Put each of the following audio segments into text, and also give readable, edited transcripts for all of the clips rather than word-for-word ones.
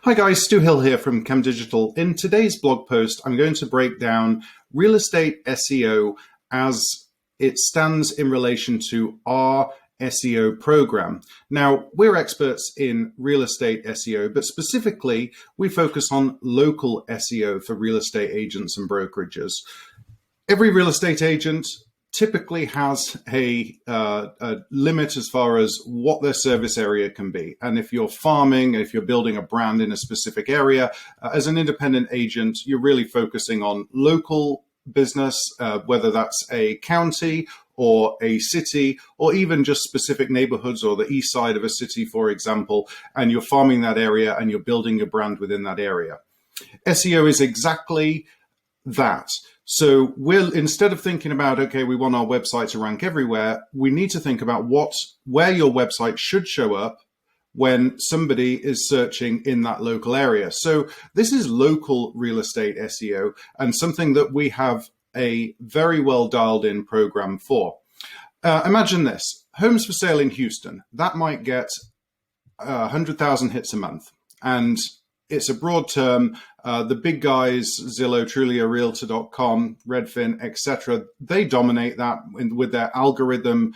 Hi guys, Stu Hill here from CHEM.digital. In today's blog post, I'm going to break down real estate SEO as it stands in relation to our SEO program. Now, we're experts in real estate SEO, but specifically, we focus on local SEO for real estate agents and brokerages. Every real estate agent typically has a limit as far as what their service area can be. And if you're farming, if you're building a brand in a specific area, as an independent agent, you're really focusing on local business, whether that's a county or a city, or even just specific neighborhoods or the east side of a city, for example, and you're farming that area and you're building your brand within that area. SEO is exactly that. So instead of thinking about, okay, we want our website to rank everywhere, we need to think about where your website should show up when somebody is searching in that local area. So this is local real estate SEO and something that we have a very well dialed in program for. Imagine this, homes for sale in Houston, that might get 100,000 hits a month. And it's a broad term. The big guys, Zillow, Trulia, Realtor.com, Redfin, etc., they dominate that with their algorithm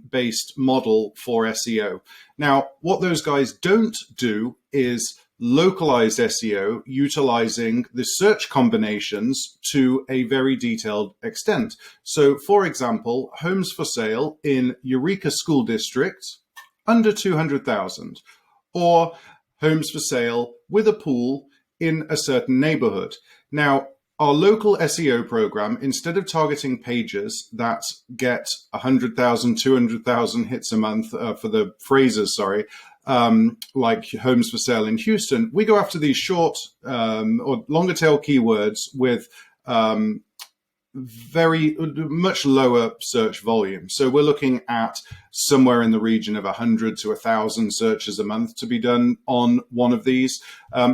based model for SEO. Now, what those guys don't do is localized SEO utilizing the search combinations to a very detailed extent. So, for example, homes for sale in Eureka School District, under 200,000, or homes for sale with a pool in a certain neighborhood. Now, our local SEO program, instead of targeting pages that get 100,000, 200,000 hits a month for the phrases, like homes for sale in Houston, we go after these short or longer tail keywords with very much lower search volume. So we're looking at somewhere in the region of 100 to 1,000 searches a month to be done on one of these.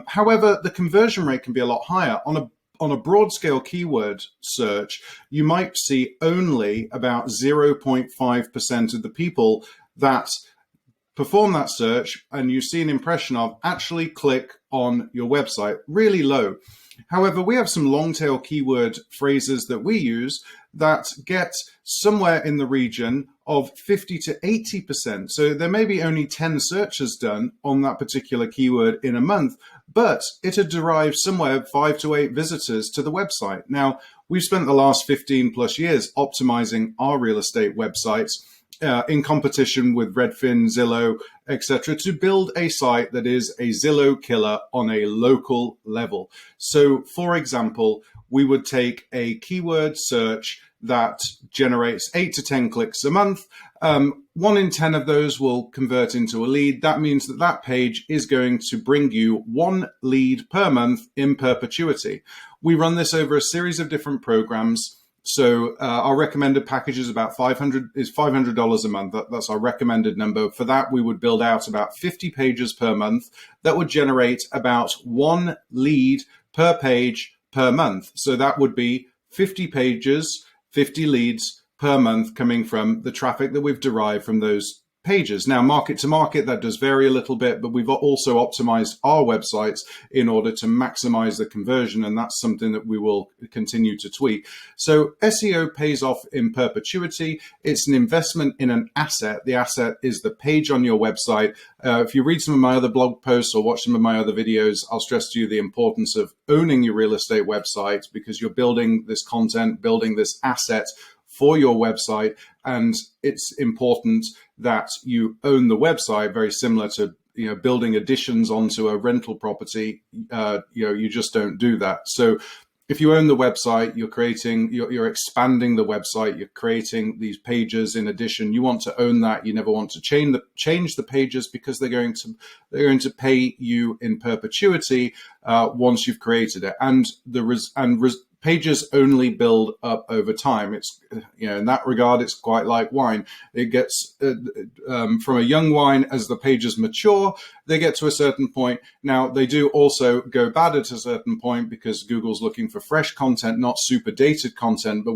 However, the conversion rate can be a lot higher. On a broad scale keyword search, you might see only about 0.5% of the people that perform that search and you see an impression of actually click on your website, really low. However, we have some long tail keyword phrases that we use that get somewhere in the region of 50 to 80%. So there may be only 10 searches done on that particular keyword in a month, but it had derived somewhere 5 to 8 visitors to the website. Now, we've spent the last 15 plus years optimizing our real estate websites in competition with Redfin, Zillow, etc., to build a site that is a Zillow killer on a local level. So, for example, we would take a keyword search that generates 8 to 10 clicks a month. 1 in 10 of those will convert into a lead. That means that that page is going to bring you 1 lead per month in perpetuity. We run this over a series of different programs. So our recommended package is about $500 a month. That's our recommended number. For that, we would build out about 50 pages per month. That would generate about 1 lead per page per month. So that would be 50 pages, 50 leads per month coming from the traffic that we've derived from those pages. Now, market to market, that does vary a little bit, but we've also optimized our websites in order to maximize the conversion, and that's something that we will continue to tweak. So SEO pays off in perpetuity. It's an investment in an asset. The asset is the page on your website. If you read some of my other blog posts or watch some of my other videos, I'll stress to you the importance of owning your real estate website because you're building this content, building this asset for your website, and it's important that you own the website, very similar to building additions onto a rental property. You just don't do that. So if you own the website, you're expanding the website, you're creating these pages in addition. You want to own that. You never want to change the pages because they're going to pay you in perpetuity once you've created it. And pages only build up over time. It's, in that regard, it's quite like wine. It gets from a young wine, as the pages mature, they get to a certain point. Now, they do also go bad at a certain point because Google's looking for fresh content, not super dated content, but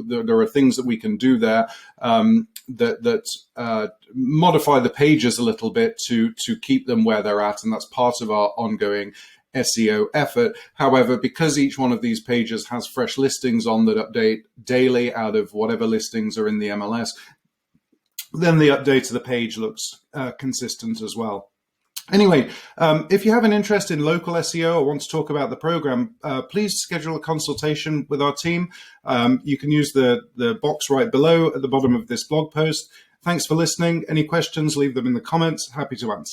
there are things that we can do there that modify the pages a little bit to keep them where they're at, and that's part of our ongoing SEO effort. However, because each one of these pages has fresh listings on that update daily out of whatever listings are in the MLS, then the update of the page looks consistent as well. Anyway, if you have an interest in local SEO or want to talk about the program, please schedule a consultation with our team. You can use the box right below at the bottom of this blog post. Thanks for listening. Any questions, leave them in the comments. Happy to answer.